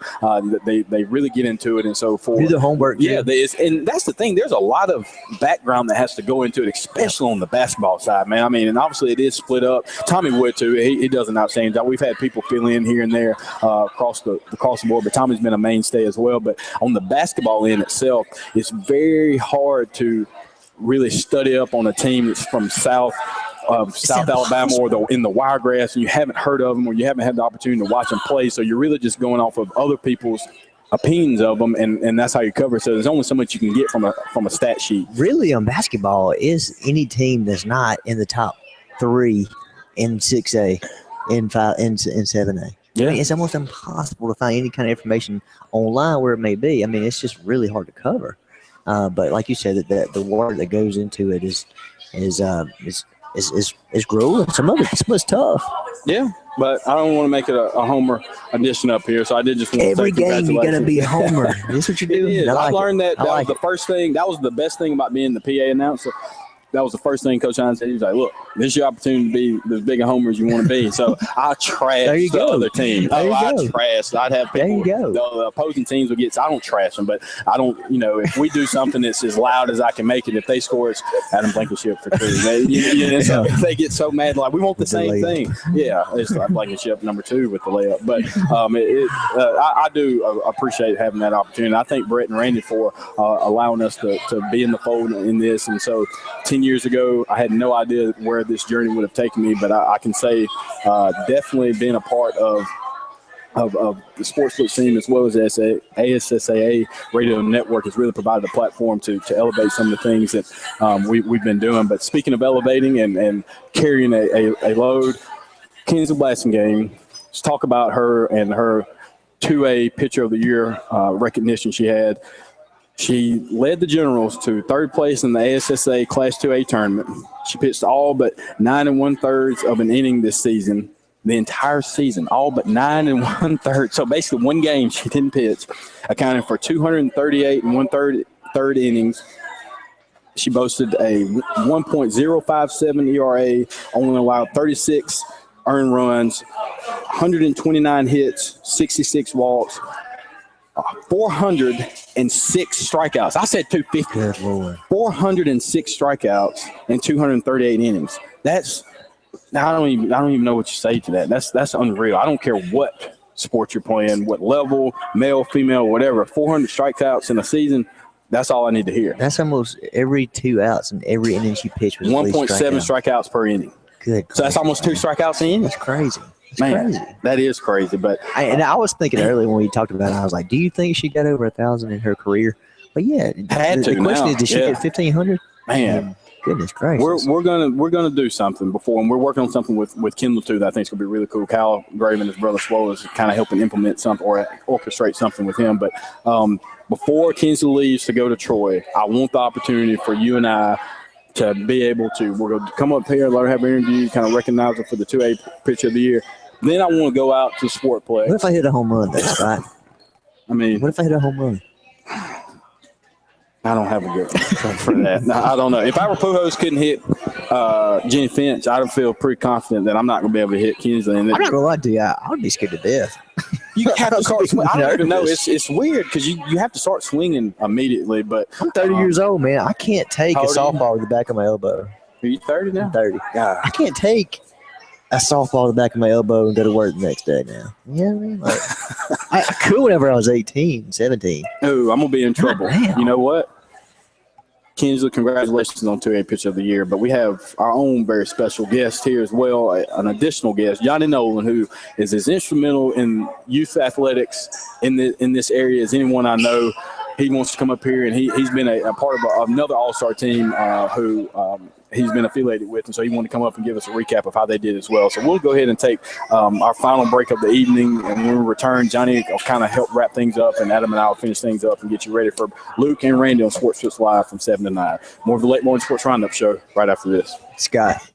they really get into it, and so do the homework. Yeah, and that's the thing. There's a lot of background that has to go into it, especially on the basketball side, man. I mean, and obviously it is split up. Tommy Wood too. He does an outstanding job. We've had people fill in here and there across the board, but Tommy's been a mainstay as well. But on the basketball end itself, it's very hard to really study up on a team that's from South Alabama or in the Wiregrass, and you haven't heard of them or you haven't had the opportunity to watch them play. So you're really just going off of other people's opinions of them, and that's how you cover it. So there's only so much you can get from a stat sheet. Really, on basketball, is any team that's not in the top 3 in 6A, in 7A. Yeah. I mean, it's almost impossible to find any kind of information online where it may be. I mean, it's just really hard to cover. But like you said, that the work that goes into it is grueling. Some of it's tough. Yeah, but I don't want to make it a homer edition up here, so I did just want every to say game you gotta be a homer. That's what you're doing. I learned that was the first thing. That was the best thing about being the PA announcer. that was the first thing Coach Hines said. He was like, "Look, this is your opportunity to be as big a homer as you want to be." So I trashed the other team. I trashed. I'd have people. The opposing teams would get. I don't trash them, but I don't. If we do something that's as loud as I can make it, if they score, it's Adam Blankenship for 2. So they get so mad, like we want the same thing. Yeah, it's like Blankenship number 2 with the layup. But I do appreciate having that opportunity. I thank Brett and Randy for allowing us to be in the fold in this. And so 10 years ago, I had no idea where this journey would have taken me, but I can say definitely being a part of the Sports Blitz team as well as the ASSAA radio network has really provided a platform to elevate some of the things that we've been doing. But speaking of elevating and carrying a load, Kansas Blasting game, let's talk about her and her 2A Pitcher of the Year recognition she had. She led the Generals to 3rd place in the ASSA Class 2A tournament. She pitched all but 9 1/3 of an inning this season, the entire season, all but 9 1/3. So basically 1 game she didn't pitch, accounting for 238 1/3 innings. She boasted a 1.057 ERA, only allowed 36 earned runs, 129 hits, 66 walks, 406 strikeouts. I said 250. Good Lord. 406 strikeouts in 238 innings. That's I don't even know what you say to that. That's unreal. I don't care what sport you're playing, what level, male, female, whatever. 400 strikeouts in a season. That's all I need to hear. That's almost every 2 outs in every inning she pitched was 1.7 strikeouts per inning. Good. So that's almost 2 strikeouts an inning. That's crazy. Man, that is crazy. But I was thinking earlier when we talked about it, I was like, do you think she got over 1,000 in her career? But yeah, the question is, did she get 1,500? Man, goodness gracious. We're gonna do something before, and we're working on something with Kendall too that I think is gonna be really cool. Kyle Grave and his brother Swole is kind of helping implement something or orchestrate something with him. But before Kinsley leaves to go to Troy, I want the opportunity for you and I to be able to. We're gonna come up here, let her have an interview, kind of recognize her for the 2A Pitcher of the Year. Then I want to go out to Sportplex. What if I hit a home run, though, Scott? I mean, what if I hit a home run? I don't have a good one for that. No, I don't know. If I were Pujols couldn't hit Jenny Finch, I'd feel pretty confident that I'm not going to be able to hit Kinsley. I'm not going to lie to you. I would be scared to death. You have to start swinging. I don't even know. It's weird because you have to start swinging immediately. But I'm 30 years old, man. I can't take a softball to the back of my elbow. Are you 30 now? I'm 30. God. I can't take a softball to the back of my elbow and go to work the next day now. You know what I mean? Like, I could whenever I was 18, 17. Oh, I'm going to be in trouble. You know what? Kinsley, congratulations on 2A Pitcher of the Year, but we have our own very special guest here as well, an additional guest, Johnny Nolan, who is as instrumental in youth athletics in this area as anyone I know. He wants to come up here, and he's been a part of another all-star team who he's been affiliated with, and so he wanted to come up and give us a recap of how they did as well. So we'll go ahead and take our final break of the evening, and when we return, Johnny will kind of help wrap things up, and Adam and I will finish things up and get you ready for Luke and Randy on Sports Blitz Live from 7 to 9. More of the Late Morning Sports Roundup show right after this. Scott.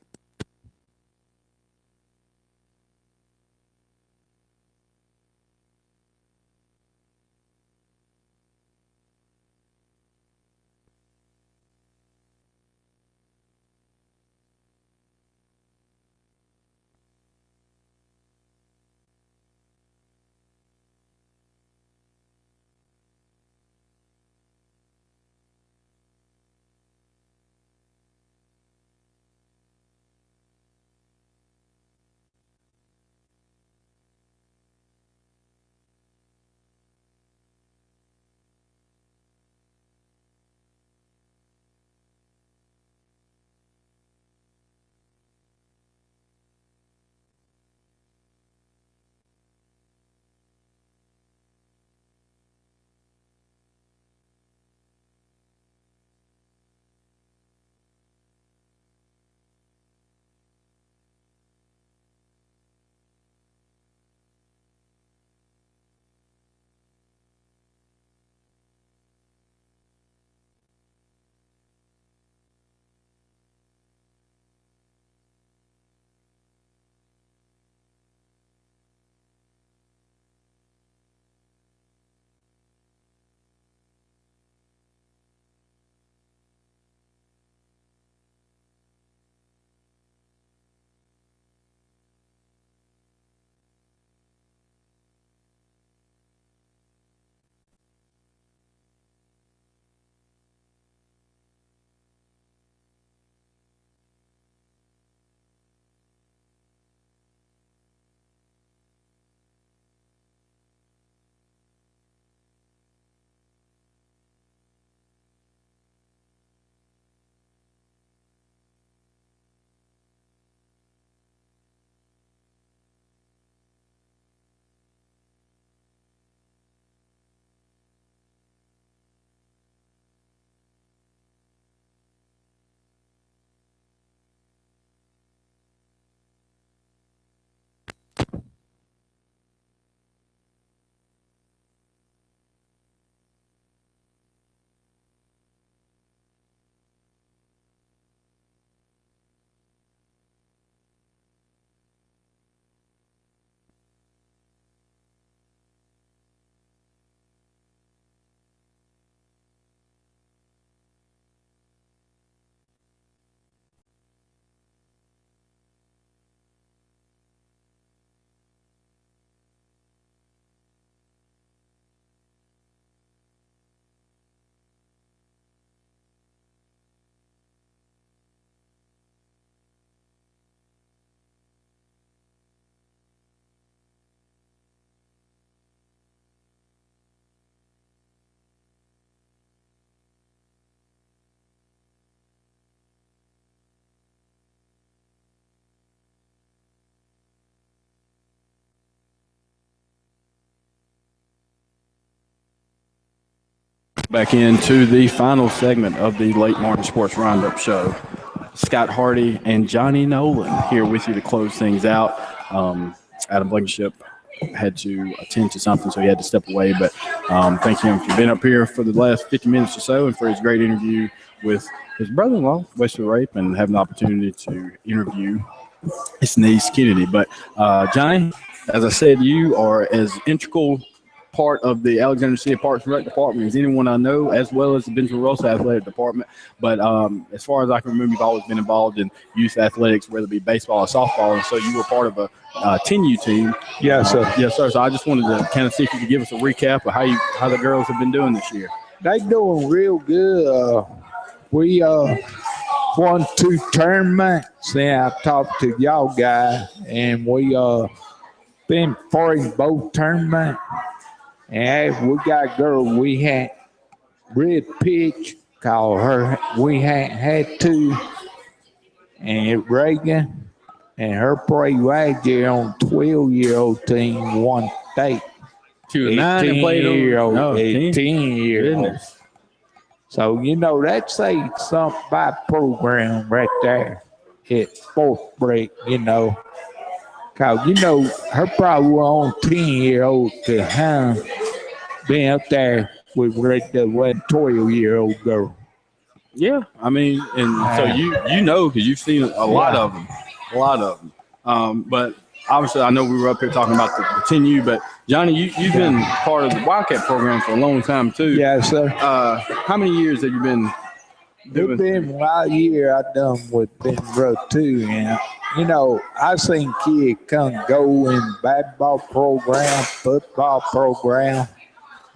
Back into the final segment of the Late Martin Sports Roundup show. Scott Hardy and Johnny Nolan here with you to close things out. Adam Blankenship had to attend to something, so he had to step away. But thank him for being up here for the last 50 minutes or so and for his great interview with his brother-in-law, Wesley Rape, and having the opportunity to interview his niece, Kennedy. But, Johnny, as I said, you are as integral part of the Alexander City Parks and Rec Department as anyone I know, as well as the Benjamin Rosa Athletic Department. But as far as I can remember, you've always been involved in youth athletics, whether it be baseball or softball, and so you were part of a 10U team. Yes, sir. Yes, sir. So I just wanted to kind of see if you could give us a recap of how the girls have been doing this year. They doing real good. We won 2 tournaments, and I talked to y'all guys, and we been far in both tournaments. And we got a girl we had red pitch, called her. We hadn't had 2, and Reagan and her play right there on 12-year-old team won state. She was 9 and played on 18-year-old. So, that says something about program right there at fourth break, Because, her probably was on 10-year-old to being up there with the 12-year-old girl. Yeah, I mean, and so because you've seen a lot of them. But obviously, I know we were up here talking about the 10U, but Johnny, you've been part of the Wildcat program for a long time too. Yes, sir. How many years have you been doing? It's been a year I done with Ben Road too, and I've seen kids come go in basketball program, football program,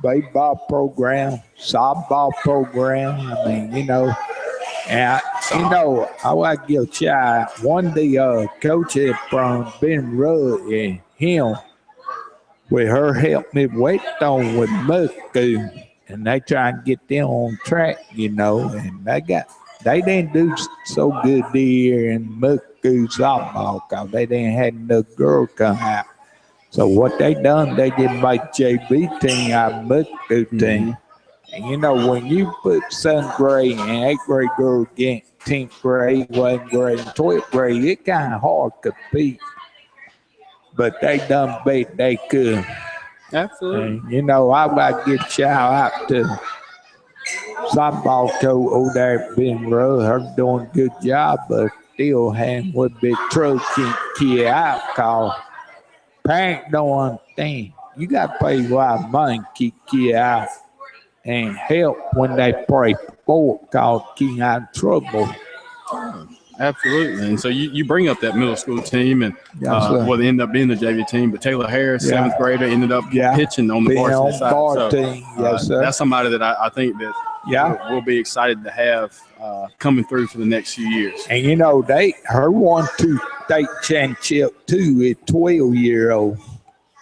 baseball program, softball program. I mean, and I want to give a shout. One day, coach from Ben Rudd and him, with her help me wait on with Musco, and they try and get them on track, and they didn't do so good there in Musco softball because they didn't have enough girls come out. So what they done, they did make JV team out of Musco team. And when you put 7th grade and 8th grade girls against 10th grade, 11th grade, and 12th grade, it kind of hard to compete. But they done best they could. Absolutely. And, I like to get shout out to softball coach over there at Ben Road. Her doing a good job, but still having what big trouble kid out because parents don't understand. You got to pay a lot of money to keep kid out and help when they play sport because keep out of trouble. Absolutely. And so you bring up that middle school team and they ended up being the JV team, but Taylor Harris, 7th grader, ended up pitching on the varsity side. Team. Yes, sir. That's somebody that I think that we'll be excited to have coming through for the next few years. And her won 2 state championship too at 12-year-old.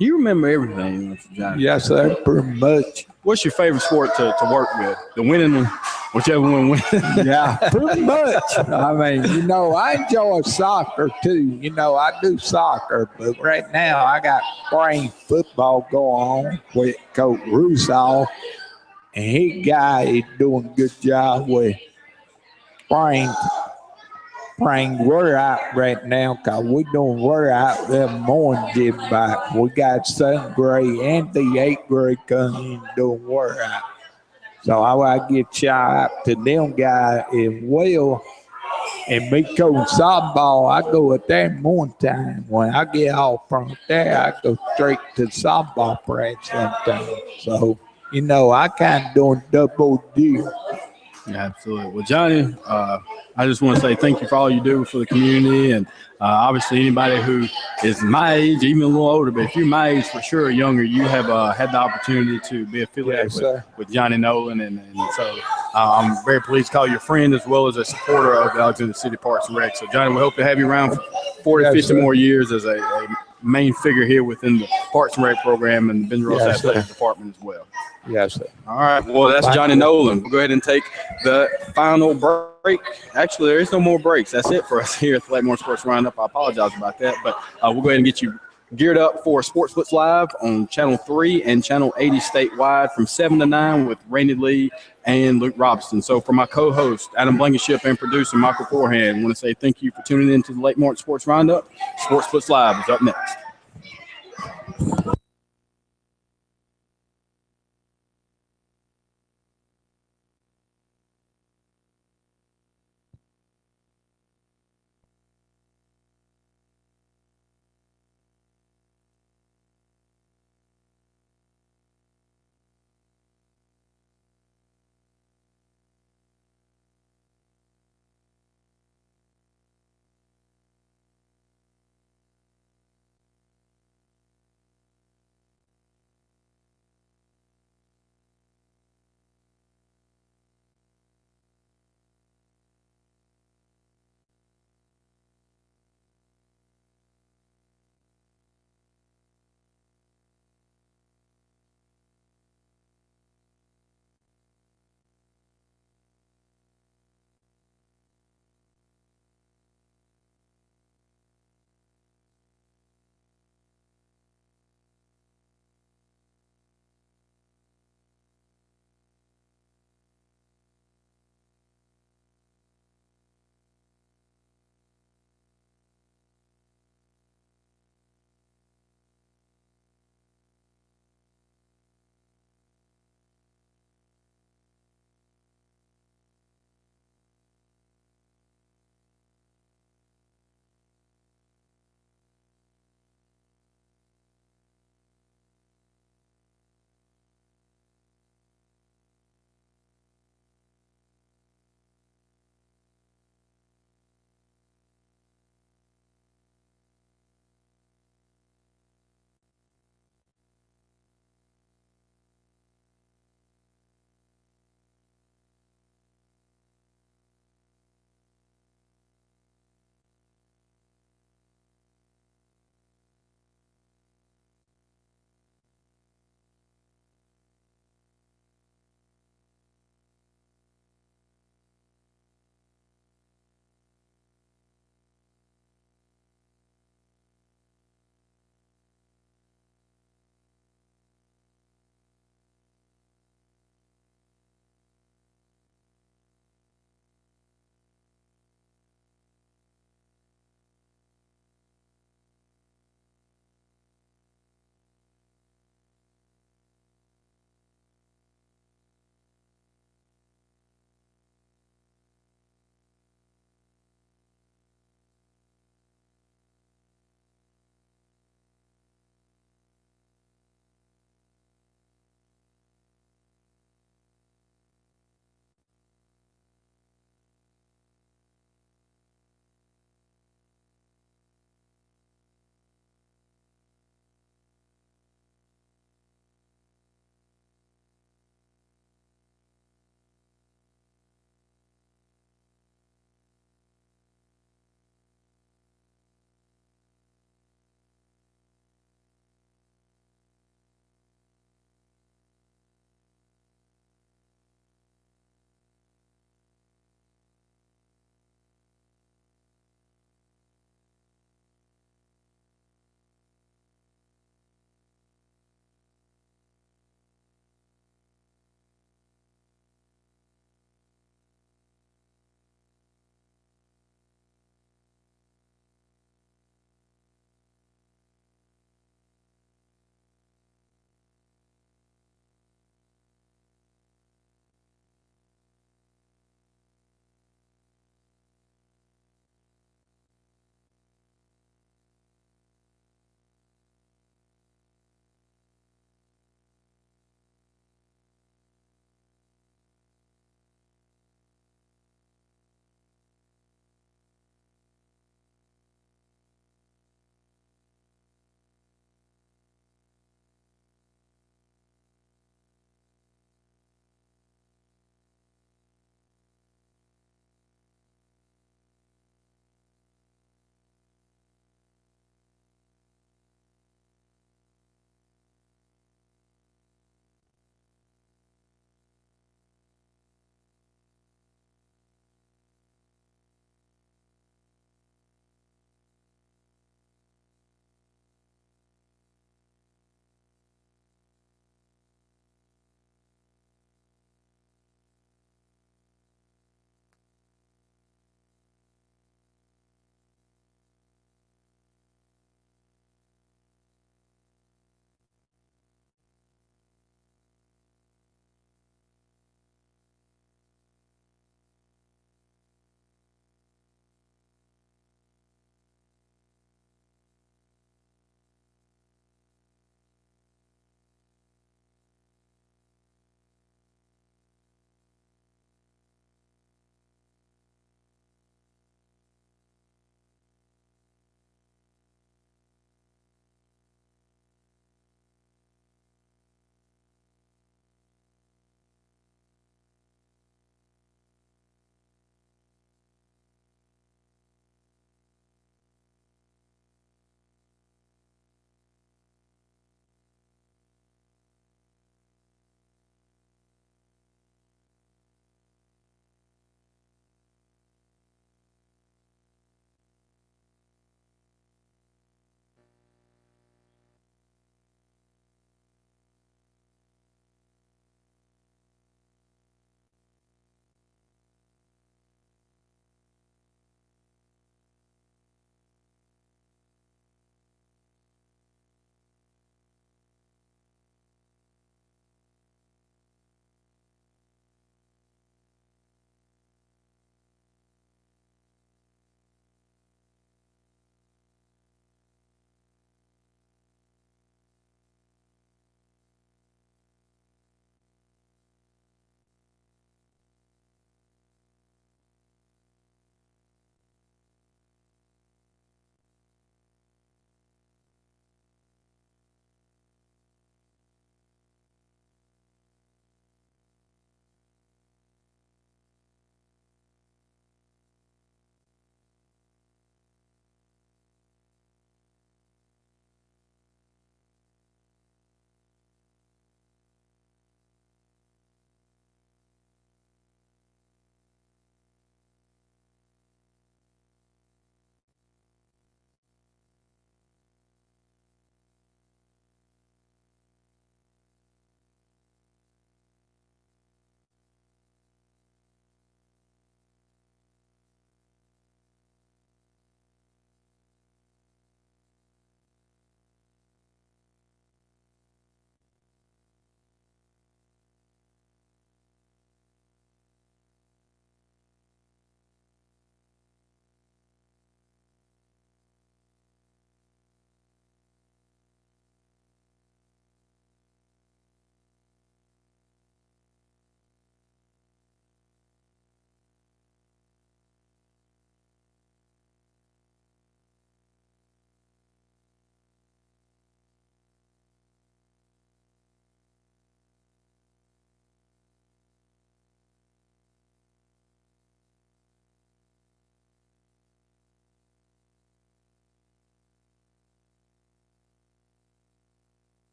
You remember everything, Johnny. Yes, sir, pretty much. What's your favorite sport to work with? The winning one, whichever one wins. Yeah, pretty much. I mean, I enjoy soccer too. I do soccer, but right now I got spring football going on with Coach Russo, and his guy is doing a good job with spring workout right now because we're doing workout that morning. But we got 7th grade and the 8th grade coming in doing workout. So I want to give shout out to them guys as well. And me coaching softball, I go at that morning time. When I get off from there, I go straight to softball practice sometimes. So, I kind of doing double deal. Yeah, absolutely. Well, Johnny, I just want to say thank you for all you do for the community. And obviously anybody who is my age, even a little older, but if you're my age for sure or younger, you have had the opportunity to be affiliated with Johnny Nolan. And so I'm very pleased to call you a friend as well as a supporter of the Alexander City Parks and Rec. So, Johnny, we hope to have you around for 40, 50 more years as a main figure here within the Parks and Rec program and the Ben Rose Athletic Department as well. Yes, sir. All right. Well, that's Johnny Nolan. We'll go ahead and take the final break. Actually, there is no more breaks. That's it for us here at the Late Morning Sports Roundup. I apologize about that, but we'll go ahead and get you geared up for Sports Blitz Live on Channel 3 and Channel 80 statewide from 7 to 9 with Randy Lee and Luke Robinson. So for my co-host, Adam Blankenship, and producer, Michael Forehand, I want to say thank you for tuning in to the Lake Martin Sports Roundup. Sports Blitz Live is up next.